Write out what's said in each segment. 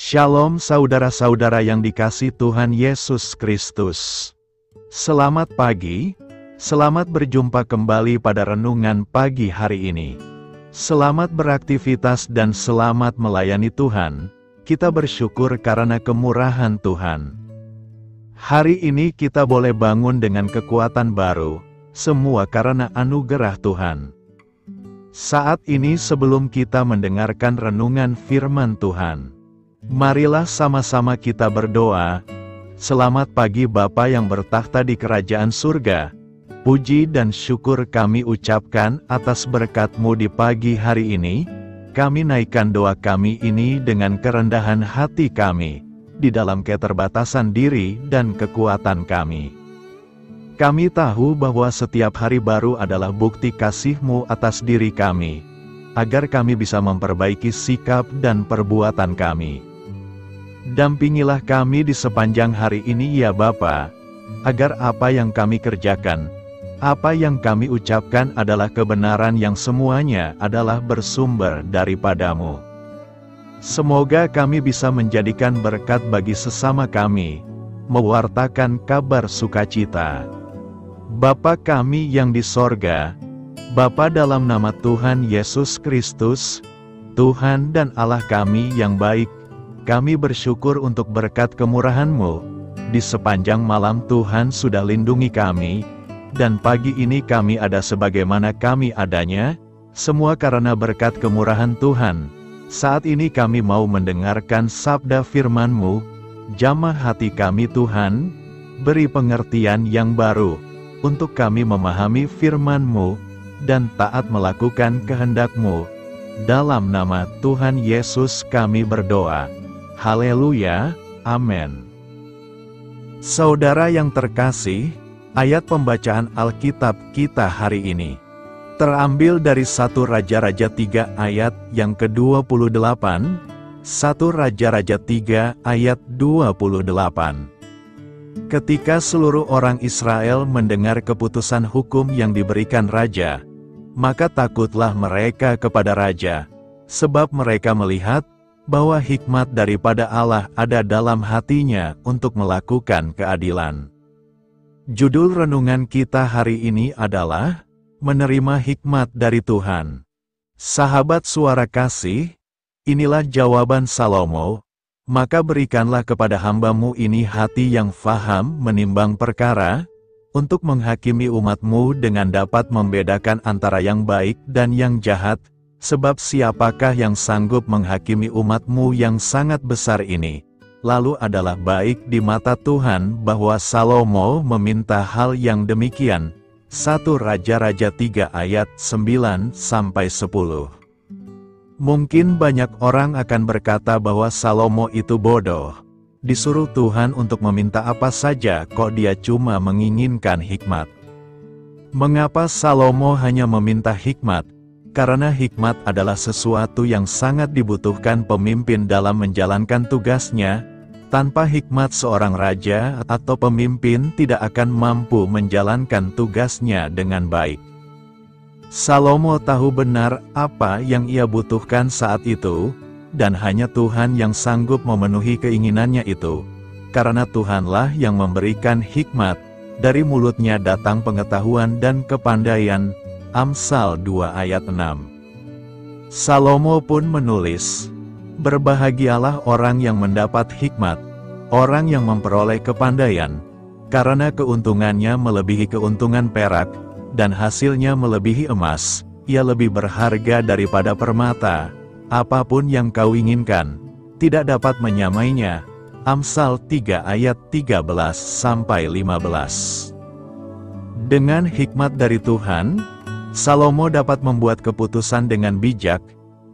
Shalom saudara-saudara yang dikasihi Tuhan Yesus Kristus. Selamat pagi, selamat berjumpa kembali pada renungan pagi hari ini. Selamat beraktivitas dan selamat melayani Tuhan. Kita bersyukur karena kemurahan Tuhan. Hari ini kita boleh bangun dengan kekuatan baru, semua karena anugerah Tuhan. Saat ini sebelum kita mendengarkan renungan firman Tuhan, marilah sama-sama kita berdoa. Selamat pagi Bapa yang bertakhta di kerajaan surga. Puji dan syukur kami ucapkan atas berkat-Mu di pagi hari ini. Kami naikkan doa kami ini dengan kerendahan hati kami, di dalam keterbatasan diri dan kekuatan kami. Kami tahu bahwa setiap hari baru adalah bukti kasih-Mu atas diri kami, agar kami bisa memperbaiki sikap dan perbuatan kami. Dampingilah kami di sepanjang hari ini ya Bapa, agar apa yang kami kerjakan, apa yang kami ucapkan adalah kebenaran yang semuanya adalah bersumber daripada-Mu. Semoga kami bisa menjadikan berkat bagi sesama kami, mewartakan kabar sukacita. Bapa kami yang di sorga, Bapa dalam nama Tuhan Yesus Kristus, Tuhan dan Allah kami yang baik, kami bersyukur untuk berkat kemurahan-Mu. Di sepanjang malam Tuhan sudah lindungi kami, dan pagi ini kami ada sebagaimana kami adanya, semua karena berkat kemurahan Tuhan. Saat ini kami mau mendengarkan sabda firman-Mu, jamah hati kami Tuhan, beri pengertian yang baru, untuk kami memahami firman-Mu, dan taat melakukan kehendak-Mu. Dalam nama Tuhan Yesus kami berdoa. Haleluya, amin. Saudara yang terkasih, ayat pembacaan Alkitab kita hari ini terambil dari 1 Raja-Raja 3 ayat yang ke-28, 1 Raja-Raja 3 ayat 28. Ketika seluruh orang Israel mendengar keputusan hukum yang diberikan raja, maka takutlah mereka kepada raja, sebab mereka melihat bahwa hikmat daripada Allah ada dalam hatinya untuk melakukan keadilan. Judul renungan kita hari ini adalah Menerima Hikmat dari Tuhan. Sahabat suara kasih, inilah jawaban Salomo, maka berikanlah kepada hamba-Mu ini hati yang faham menimbang perkara, untuk menghakimi umat-Mu dengan dapat membedakan antara yang baik dan yang jahat, sebab siapakah yang sanggup menghakimi umat-Mu yang sangat besar ini? Lalu adalah baik di mata Tuhan bahwa Salomo meminta hal yang demikian. 1 Raja-Raja 3 ayat 9-10. Mungkin banyak orang akan berkata bahwa Salomo itu bodoh. Disuruh Tuhan untuk meminta apa saja kok dia cuma menginginkan hikmat. Mengapa Salomo hanya meminta hikmat? Karena hikmat adalah sesuatu yang sangat dibutuhkan pemimpin dalam menjalankan tugasnya. Tanpa hikmat seorang raja atau pemimpin tidak akan mampu menjalankan tugasnya dengan baik. Salomo tahu benar apa yang ia butuhkan saat itu, dan hanya Tuhan yang sanggup memenuhi keinginannya itu. Karena Tuhanlah yang memberikan hikmat, dari mulutnya datang pengetahuan dan kepandaian. Amsal 2 ayat 6. Salomo pun menulis, berbahagialah orang yang mendapat hikmat, orang yang memperoleh kepandaian, karena keuntungannya melebihi keuntungan perak, dan hasilnya melebihi emas. Ia lebih berharga daripada permata. Apapun yang kau inginkan, tidak dapat menyamainya. Amsal 3 ayat 13-15. Dengan hikmat dari Tuhan, Salomo dapat membuat keputusan dengan bijak,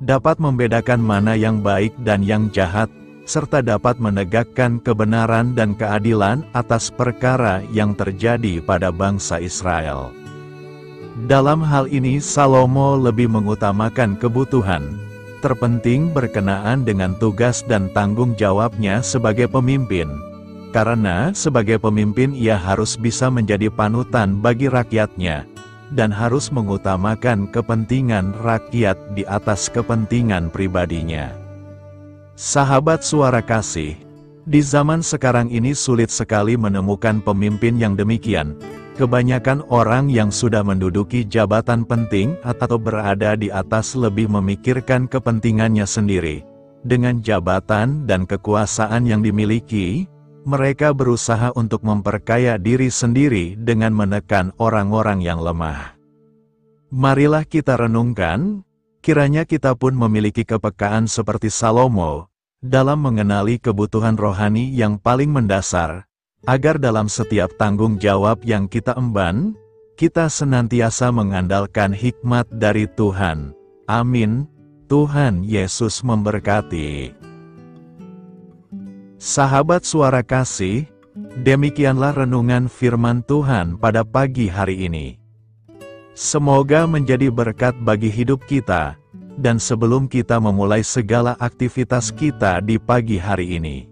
dapat membedakan mana yang baik dan yang jahat, serta dapat menegakkan kebenaran dan keadilan atas perkara yang terjadi pada bangsa Israel. Dalam hal ini Salomo lebih mengutamakan kebutuhan terpenting berkenaan dengan tugas dan tanggung jawabnya sebagai pemimpin. Karena sebagai pemimpin ia harus bisa menjadi panutan bagi rakyatnya, dan harus mengutamakan kepentingan rakyat di atas kepentingan pribadinya. Sahabat Suara Kasih, di zaman sekarang ini sulit sekali menemukan pemimpin yang demikian. Kebanyakan orang yang sudah menduduki jabatan penting atau berada di atas lebih memikirkan kepentingannya sendiri. Dengan jabatan dan kekuasaan yang dimiliki, mereka berusaha untuk memperkaya diri sendiri dengan menekan orang-orang yang lemah. Marilah kita renungkan, kiranya kita pun memiliki kepekaan seperti Salomo, dalam mengenali kebutuhan rohani yang paling mendasar, agar dalam setiap tanggung jawab yang kita emban, kita senantiasa mengandalkan hikmat dari Tuhan. Amin. Tuhan Yesus memberkati. Sahabat Suara Kasih, demikianlah renungan firman Tuhan pada pagi hari ini. Semoga menjadi berkat bagi hidup kita, dan sebelum kita memulai segala aktivitas kita di pagi hari ini,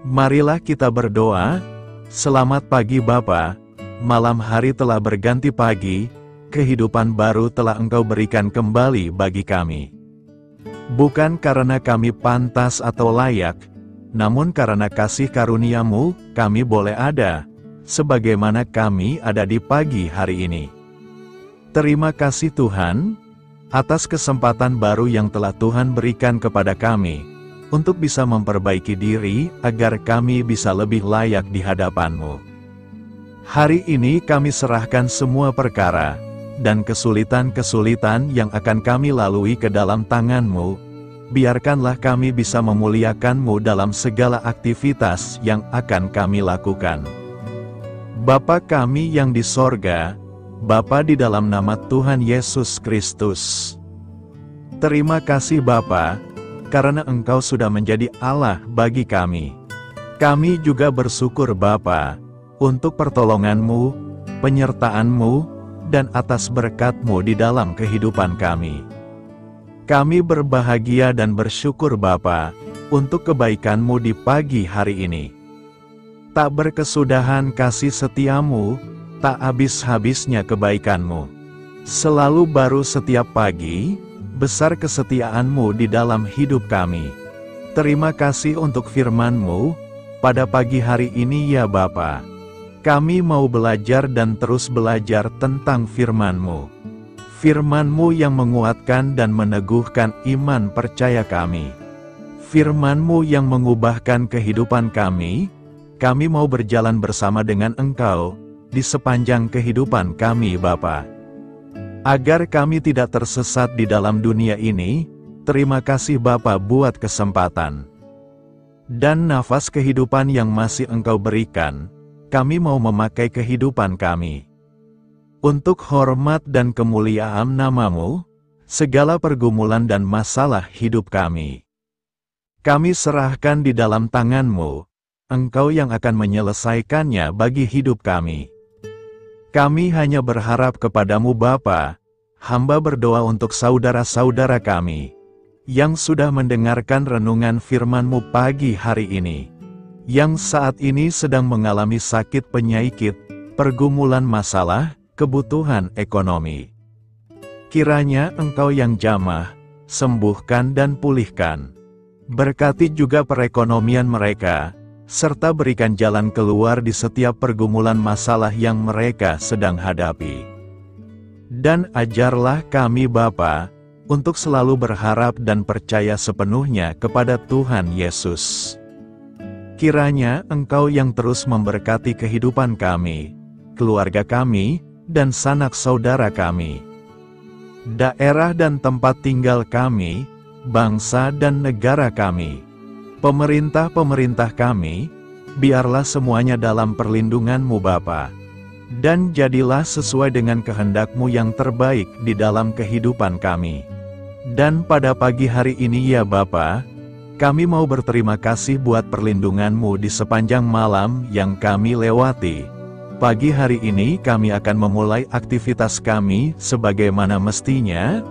marilah kita berdoa. Selamat pagi Bapa, malam hari telah berganti pagi, kehidupan baru telah Engkau berikan kembali bagi kami. Bukan karena kami pantas atau layak, namun karena kasih karunia-Mu, kami boleh ada, sebagaimana kami ada di pagi hari ini. Terima kasih Tuhan, atas kesempatan baru yang telah Tuhan berikan kepada kami, untuk bisa memperbaiki diri, agar kami bisa lebih layak di hadapan-Mu. Hari ini kami serahkan semua perkara, dan kesulitan-kesulitan yang akan kami lalui ke dalam tangan-Mu. Biarkanlah kami bisa memuliakan-Mu dalam segala aktivitas yang akan kami lakukan. Bapa kami yang di sorga, Bapa di dalam nama Tuhan Yesus Kristus. Terima kasih Bapa, karena Engkau sudah menjadi Allah bagi kami. Kami juga bersyukur Bapa, untuk pertolongan-Mu, penyertaan-Mu, dan atas berkat-Mu di dalam kehidupan kami. Kami berbahagia dan bersyukur Bapa, untuk kebaikan-Mu di pagi hari ini. Tak berkesudahan kasih setia-Mu, tak habis-habisnya kebaikan-Mu. Selalu baru setiap pagi, besar kesetiaan-Mu di dalam hidup kami. Terima kasih untuk firman-Mu, pada pagi hari ini ya Bapa. Kami mau belajar dan terus belajar tentang firman-Mu. Firman-Mu yang menguatkan dan meneguhkan iman percaya kami. Firman-Mu yang mengubahkan kehidupan kami mau berjalan bersama dengan Engkau, di sepanjang kehidupan kami Bapa. Agar kami tidak tersesat di dalam dunia ini, terima kasih Bapa buat kesempatan dan nafas kehidupan yang masih Engkau berikan. Kami mau memakai kehidupan kami untuk hormat dan kemuliaan nama-Mu, segala pergumulan dan masalah hidup kami serahkan di dalam tangan-Mu. Engkau yang akan menyelesaikannya bagi hidup kami. Kami hanya berharap kepadamu Bapa. Hamba berdoa untuk saudara-saudara kami, yang sudah mendengarkan renungan firman-Mu pagi hari ini, yang saat ini sedang mengalami sakit penyakit, pergumulan masalah, kebutuhan ekonomi. Kiranya Engkau yang jamah, sembuhkan dan pulihkan. Berkati juga perekonomian mereka, serta berikan jalan keluar di setiap pergumulan masalah yang mereka sedang hadapi. Dan ajarlah kami Bapa, untuk selalu berharap dan percaya sepenuhnya kepada Tuhan Yesus. Kiranya Engkau yang terus memberkati kehidupan kami, keluarga kami, dan sanak saudara kami, daerah dan tempat tinggal kami, bangsa dan negara kami, pemerintah-pemerintah kami, biarlah semuanya dalam perlindungan-Mu Bapa, dan jadilah sesuai dengan kehendak-Mu yang terbaik di dalam kehidupan kami. Dan pada pagi hari ini ya Bapa, kami mau berterima kasih buat perlindungan-Mu di sepanjang malam yang kami lewati. Pagi hari ini kami akan memulai aktivitas kami sebagaimana mestinya.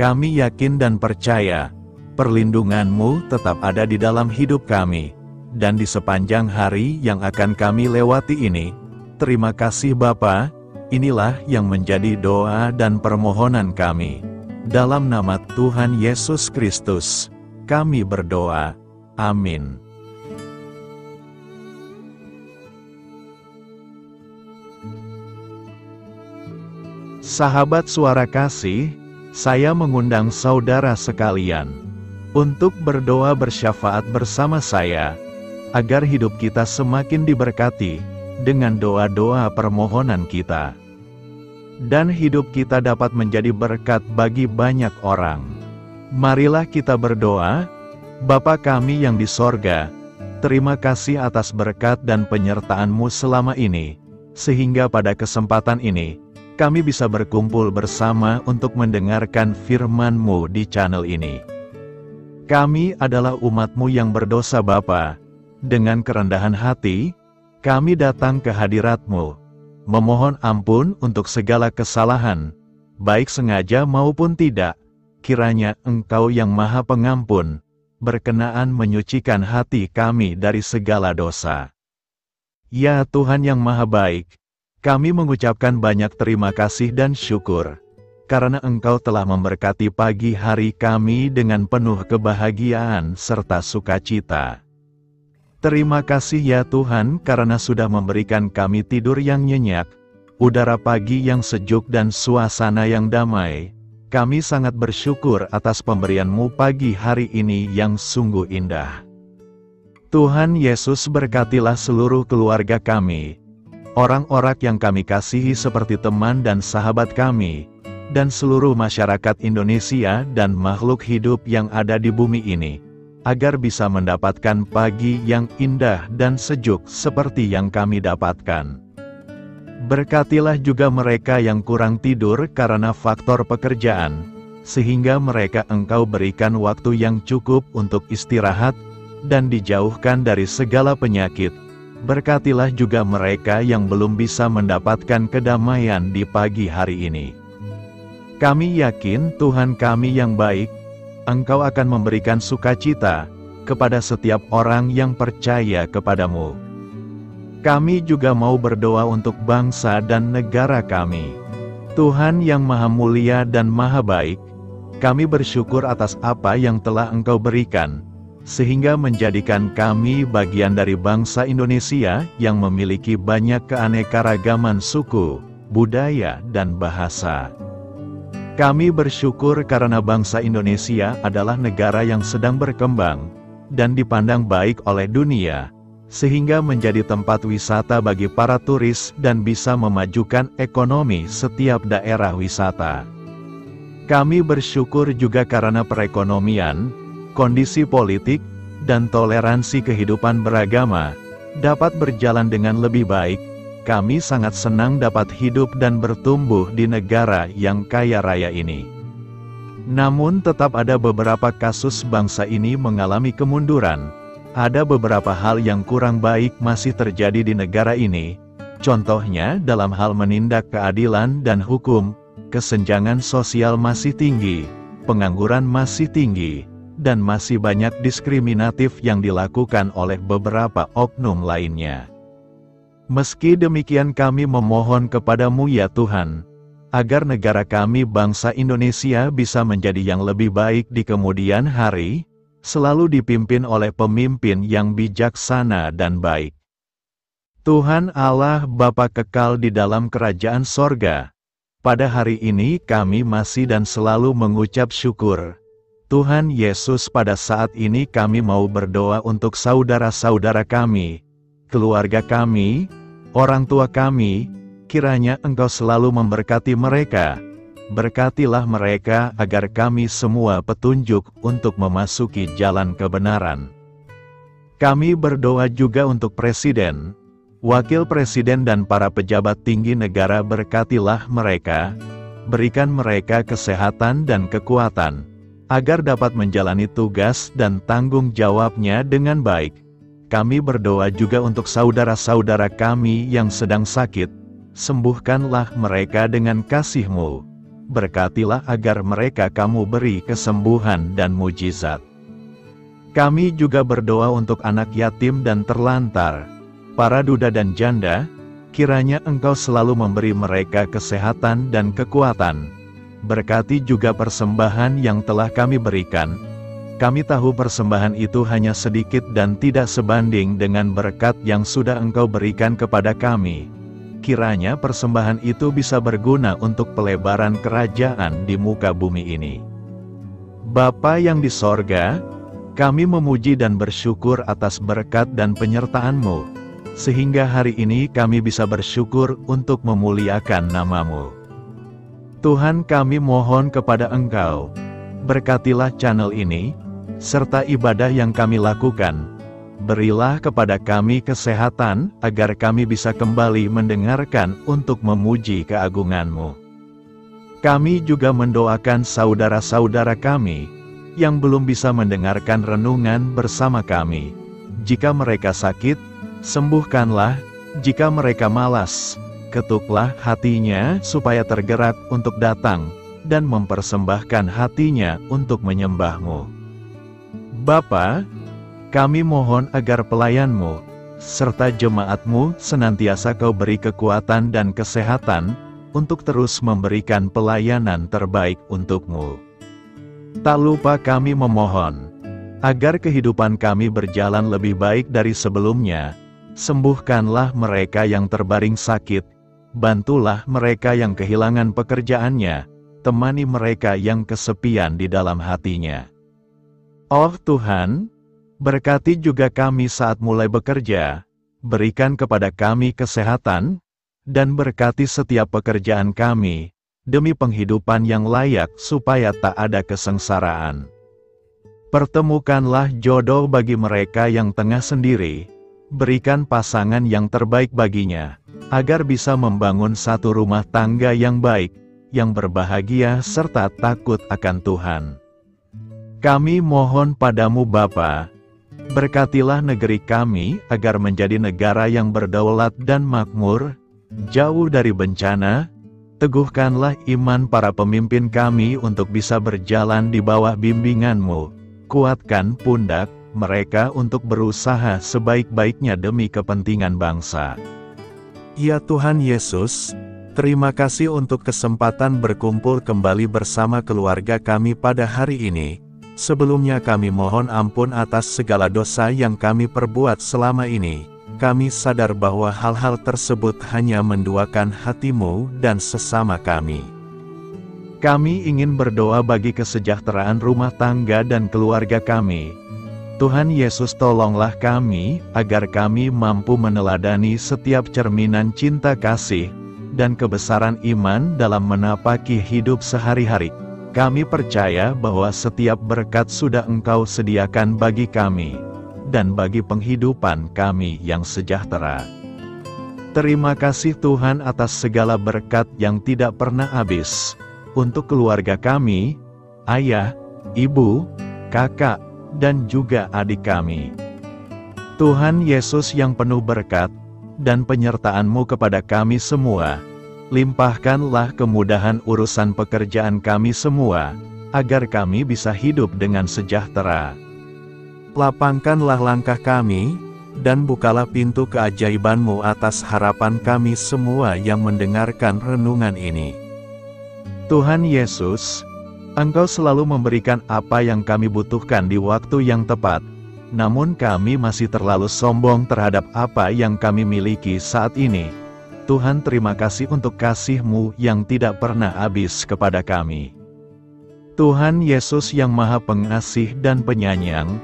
Kami yakin dan percaya, perlindungan-Mu tetap ada di dalam hidup kami, dan di sepanjang hari yang akan kami lewati ini. Terima kasih Bapa, inilah yang menjadi doa dan permohonan kami. Dalam nama Tuhan Yesus Kristus, kami berdoa. Amin. Sahabat Suara Kasih, saya mengundang saudara sekalian untuk berdoa bersyafaat bersama saya, agar hidup kita semakin diberkati dengan doa-doa permohonan kita, dan hidup kita dapat menjadi berkat bagi banyak orang. Marilah kita berdoa. Bapa kami yang di sorga, terima kasih atas berkat dan penyertaan-Mu selama ini, sehingga pada kesempatan ini, kami bisa berkumpul bersama untuk mendengarkan firman-Mu di channel ini. Kami adalah umat-Mu yang berdosa Bapa. Dengan kerendahan hati, kami datang ke hadirat-Mu, memohon ampun untuk segala kesalahan, baik sengaja maupun tidak. Kiranya Engkau yang Maha Pengampun, berkenaan menyucikan hati kami dari segala dosa. Ya Tuhan yang Maha Baik, kami mengucapkan banyak terima kasih dan syukur, karena Engkau telah memberkati pagi hari kami dengan penuh kebahagiaan serta sukacita. Terima kasih ya Tuhan karena sudah memberikan kami tidur yang nyenyak, udara pagi yang sejuk dan suasana yang damai. Kami sangat bersyukur atas pemberian-Mu pagi hari ini yang sungguh indah. Tuhan Yesus berkatilah seluruh keluarga kami, orang-orang yang kami kasihi seperti teman dan sahabat kami, dan seluruh masyarakat Indonesia dan makhluk hidup yang ada di bumi ini, agar bisa mendapatkan pagi yang indah dan sejuk seperti yang kami dapatkan. Berkatilah juga mereka yang kurang tidur karena faktor pekerjaan, sehingga mereka Engkau berikan waktu yang cukup untuk istirahat, dan dijauhkan dari segala penyakit. Berkatilah juga mereka yang belum bisa mendapatkan kedamaian di pagi hari ini. Kami yakin Tuhan kami yang baik, Engkau akan memberikan sukacita kepada setiap orang yang percaya kepadamu. Kami juga mau berdoa untuk bangsa dan negara kami. Tuhan yang Maha Mulia dan Maha Baik, kami bersyukur atas apa yang telah Engkau berikan, sehingga menjadikan kami bagian dari bangsa Indonesia yang memiliki banyak keanekaragaman suku, budaya, dan bahasa. Kami bersyukur karena bangsa Indonesia adalah negara yang sedang berkembang, dan dipandang baik oleh dunia, sehingga menjadi tempat wisata bagi para turis dan bisa memajukan ekonomi setiap daerah wisata. Kami bersyukur juga karena perekonomian, kondisi politik, dan toleransi kehidupan beragama dapat berjalan dengan lebih baik. Kami sangat senang dapat hidup dan bertumbuh di negara yang kaya raya ini. Namun tetap ada beberapa kasus bangsa ini mengalami kemunduran. Ada beberapa hal yang kurang baik masih terjadi di negara ini. Contohnya dalam hal menindak keadilan dan hukum, kesenjangan sosial masih tinggi, pengangguran masih tinggi, dan masih banyak diskriminatif yang dilakukan oleh beberapa oknum lainnya. Meski demikian kami memohon kepadamu ya Tuhan, agar negara kami bangsa Indonesia bisa menjadi yang lebih baik di kemudian hari, selalu dipimpin oleh pemimpin yang bijaksana dan baik. Tuhan Allah Bapa kekal di dalam kerajaan sorga, pada hari ini kami masih dan selalu mengucap syukur. Tuhan Yesus, pada saat ini kami mau berdoa untuk saudara-saudara kami, keluarga kami, orang tua kami. Kiranya Engkau selalu memberkati mereka. Berkatilah mereka agar kami semua petunjuk untuk memasuki jalan kebenaran. Kami berdoa juga untuk Presiden, Wakil Presiden dan para pejabat tinggi negara. Berkatilah mereka, berikan mereka kesehatan dan kekuatan, agar dapat menjalani tugas dan tanggung jawabnya dengan baik. Kami berdoa juga untuk saudara-saudara kami yang sedang sakit. Sembuhkanlah mereka dengan kasih-Mu. Berkatilah agar mereka Kamu beri kesembuhan dan mujizat. Kami juga berdoa untuk anak yatim dan terlantar, para duda dan janda. Kiranya Engkau selalu memberi mereka kesehatan dan kekuatan. Berkati juga persembahan yang telah kami berikan. Kami tahu persembahan itu hanya sedikit dan tidak sebanding dengan berkat yang sudah Engkau berikan kepada kami. Kiranya persembahan itu bisa berguna untuk pelebaran kerajaan di muka bumi ini. Bapa yang di sorga, kami memuji dan bersyukur atas berkat dan penyertaan-Mu, sehingga hari ini kami bisa bersyukur untuk memuliakan nama-Mu. Tuhan, kami mohon kepada Engkau, berkatilah channel ini, serta ibadah yang kami lakukan. Berilah kepada kami kesehatan, agar kami bisa kembali mendengarkan untuk memuji keagungan-Mu. Kami juga mendoakan saudara-saudara kami, yang belum bisa mendengarkan renungan bersama kami. Jika mereka sakit, sembuhkanlah. Jika mereka malas, ketuklah hatinya supaya tergerak untuk datang, dan mempersembahkan hatinya untuk menyembah-Mu. Bapa, kami mohon agar pelayan-Mu, serta jemaat-Mu senantiasa Kau beri kekuatan dan kesehatan, untuk terus memberikan pelayanan terbaik untuk-Mu. Tak lupa kami memohon, agar kehidupan kami berjalan lebih baik dari sebelumnya. Sembuhkanlah mereka yang terbaring sakit, bantulah mereka yang kehilangan pekerjaannya, temani mereka yang kesepian di dalam hatinya. Oh Tuhan, berkati juga kami saat mulai bekerja, berikan kepada kami kesehatan, dan berkati setiap pekerjaan kami, demi penghidupan yang layak supaya tak ada kesengsaraan. Pertemukanlah jodoh bagi mereka yang tengah sendiri, berikan pasangan yang terbaik baginya, agar bisa membangun satu rumah tangga yang baik, yang berbahagia serta takut akan Tuhan. Kami mohon padamu Bapa, berkatilah negeri kami agar menjadi negara yang berdaulat dan makmur, jauh dari bencana. Teguhkanlah iman para pemimpin kami untuk bisa berjalan di bawah bimbingan-Mu. Kuatkan pundak mereka untuk berusaha sebaik-baiknya demi kepentingan bangsa. Ya Tuhan Yesus, terima kasih untuk kesempatan berkumpul kembali bersama keluarga kami pada hari ini. Sebelumnya kami mohon ampun atas segala dosa yang kami perbuat selama ini. Kami sadar bahwa hal-hal tersebut hanya menduakan hati-Mu dan sesama kami. Kami ingin berdoa bagi kesejahteraan rumah tangga dan keluarga kami. Tuhan Yesus, tolonglah kami, agar kami mampu meneladani setiap cerminan cinta kasih, dan kebesaran iman dalam menapaki hidup sehari-hari. Kami percaya bahwa setiap berkat sudah Engkau sediakan bagi kami, dan bagi penghidupan kami yang sejahtera. Terima kasih Tuhan atas segala berkat yang tidak pernah habis, untuk keluarga kami, ayah, ibu, kakak, dan juga adik kami. Tuhan Yesus yang penuh berkat, dan penyertaan-Mu kepada kami semua, limpahkanlah kemudahan urusan pekerjaan kami semua, agar kami bisa hidup dengan sejahtera. Lapangkanlah langkah kami, dan bukalah pintu keajaiban-Mu atas harapan kami semua yang mendengarkan renungan ini. Tuhan Yesus, Engkau selalu memberikan apa yang kami butuhkan di waktu yang tepat, namun kami masih terlalu sombong terhadap apa yang kami miliki saat ini. Tuhan, terima kasih untuk kasih-Mu yang tidak pernah habis kepada kami. Tuhan Yesus yang Maha Pengasih dan Penyayang,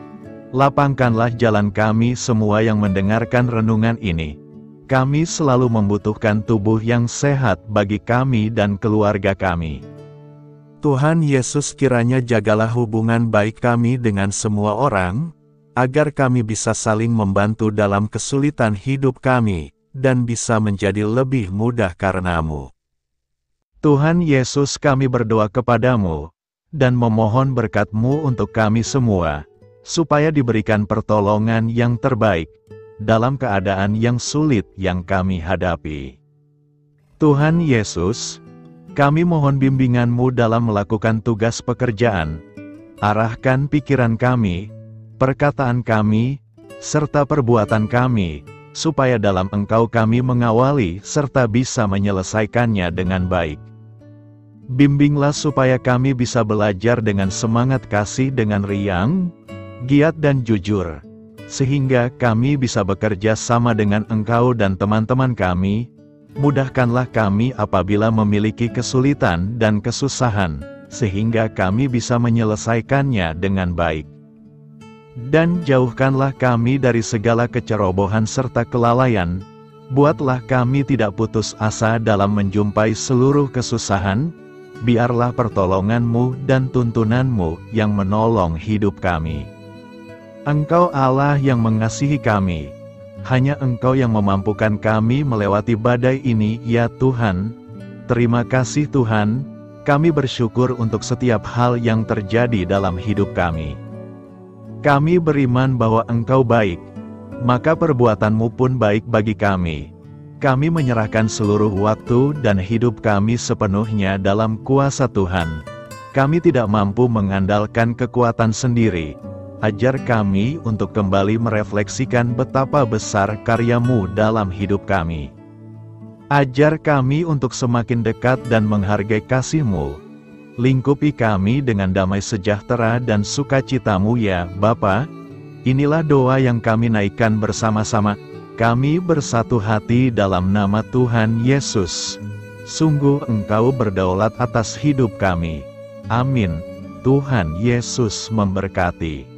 lapangkanlah jalan kami semua yang mendengarkan renungan ini. Kami selalu membutuhkan tubuh yang sehat bagi kami dan keluarga kami. Tuhan Yesus, kiranya jagalah hubungan baik kami dengan semua orang, agar kami bisa saling membantu dalam kesulitan hidup kami, dan bisa menjadi lebih mudah karena-Mu. Tuhan Yesus, kami berdoa kepada-Mu, dan memohon berkat-Mu untuk kami semua, supaya diberikan pertolongan yang terbaik, dalam keadaan yang sulit yang kami hadapi. Tuhan Yesus, kami mohon bimbingan-Mu dalam melakukan tugas pekerjaan. Arahkan pikiran kami, perkataan kami, serta perbuatan kami, supaya dalam Engkau kami mengawali serta bisa menyelesaikannya dengan baik. Bimbinglah supaya kami bisa belajar dengan semangat kasih dengan riang, giat dan jujur, sehingga kami bisa bekerja sama dengan Engkau dan teman-teman kami. Mudahkanlah kami apabila memiliki kesulitan dan kesusahan, sehingga kami bisa menyelesaikannya dengan baik. Dan jauhkanlah kami dari segala kecerobohan serta kelalaian. Buatlah kami tidak putus asa dalam menjumpai seluruh kesusahan. Biarlah pertolongan-Mu dan tuntunan-Mu yang menolong hidup kami. Engkau Allah yang mengasihi kami. Hanya Engkau yang memampukan kami melewati badai ini, ya Tuhan. Terima kasih Tuhan, kami bersyukur untuk setiap hal yang terjadi dalam hidup kami. Kami beriman bahwa Engkau baik, maka perbuatan-Mu pun baik bagi kami. Kami menyerahkan seluruh waktu dan hidup kami sepenuhnya dalam kuasa Tuhan. Kami tidak mampu mengandalkan kekuatan sendiri. Ajar kami untuk kembali merefleksikan betapa besar karya-Mu dalam hidup kami. Ajar kami untuk semakin dekat dan menghargai kasih-Mu. Lingkupi kami dengan damai sejahtera dan sukacita-Mu ya Bapa. Inilah doa yang kami naikkan bersama-sama. Kami bersatu hati dalam nama Tuhan Yesus. Sungguh Engkau berdaulat atas hidup kami. Amin. Tuhan Yesus memberkati.